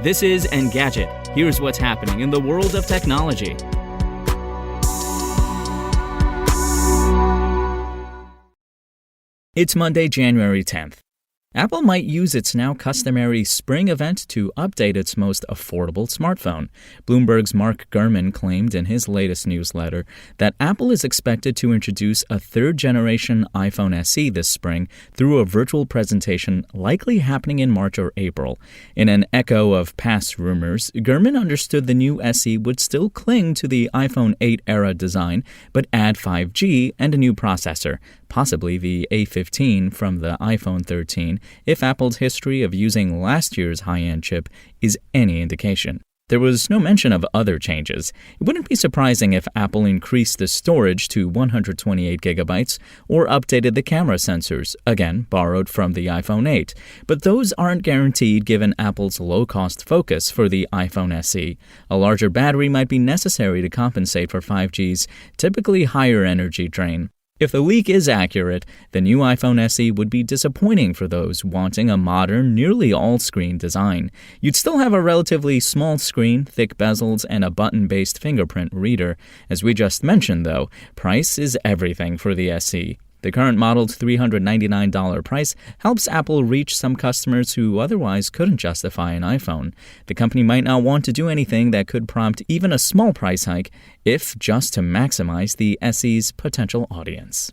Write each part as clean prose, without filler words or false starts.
This is Engadget. Here's what's happening in the world of technology. It's Monday, January 10th. Apple might use its now customary spring event to update its most affordable smartphone. Bloomberg's Mark Gurman claimed in his latest newsletter that Apple is expected to introduce a third-generation iPhone SE this spring through a virtual presentation likely happening in March or April. In an echo of past rumors, Gurman understood the new SE would still cling to the iPhone 8 era design, but add 5G and a new processor, possibly the A15 from the iPhone 13, if Apple's history of using last year's high-end chip is any indication. There was no mention of other changes. It wouldn't be surprising if Apple increased the storage to 128 gigabytes or updated the camera sensors, again borrowed from the iPhone 8. But those aren't guaranteed given Apple's low-cost focus for the iPhone SE. A larger battery might be necessary to compensate for 5G's typically higher energy drain. If the leak is accurate, the new iPhone SE would be disappointing for those wanting a modern, nearly all-screen design. You'd still have a relatively small screen, thick bezels, and a button-based fingerprint reader. As we just mentioned, though, price is everything for the SE. The current model's $399 price helps Apple reach some customers who otherwise couldn't justify an iPhone. The company might not want to do anything that could prompt even a small price hike, if just to maximize the SE's potential audience.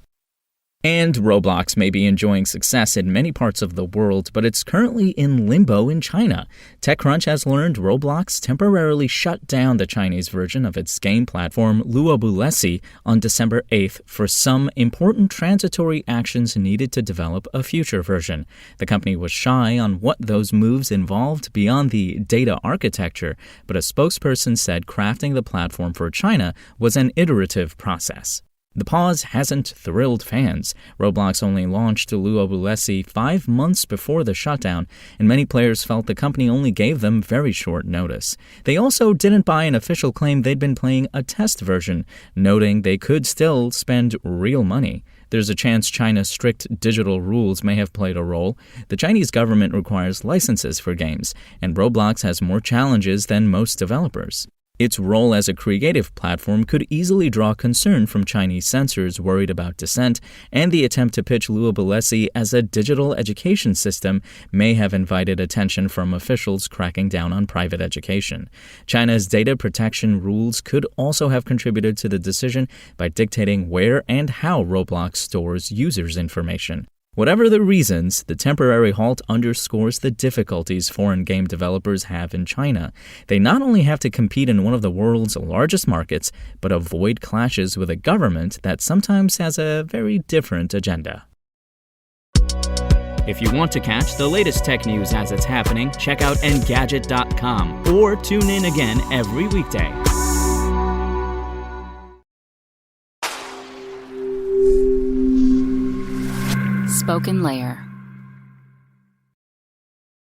And Roblox may be enjoying success in many parts of the world, but it's currently in limbo in China. TechCrunch has learned Roblox temporarily shut down the Chinese version of its game platform Luobulesi on December 8th for some important transitory actions needed to develop a future version. The company was shy on what those moves involved beyond the data architecture, but a spokesperson said crafting the platform for China was an iterative process. The pause hasn't thrilled fans. Roblox only launched Luobulesi 5 months before the shutdown, and many players felt the company only gave them very short notice. They also didn't buy an official claim they'd been playing a test version, noting they could still spend real money. There's a chance China's strict digital rules may have played a role. The Chinese government requires licenses for games, and Roblox has more challenges than most developers. Its role as a creative platform could easily draw concern from Chinese censors worried about dissent, and the attempt to pitch Luobulesi as a digital education system may have invited attention from officials cracking down on private education. China's data protection rules could also have contributed to the decision by dictating where and how Roblox stores users' information. Whatever the reasons, the temporary halt underscores the difficulties foreign game developers have in China. They not only have to compete in one of the world's largest markets, but avoid clashes with a government that sometimes has a very different agenda. If you want to catch the latest tech news as it's happening, check out Engadget.com or tune in again every weekday. Spoken Layer.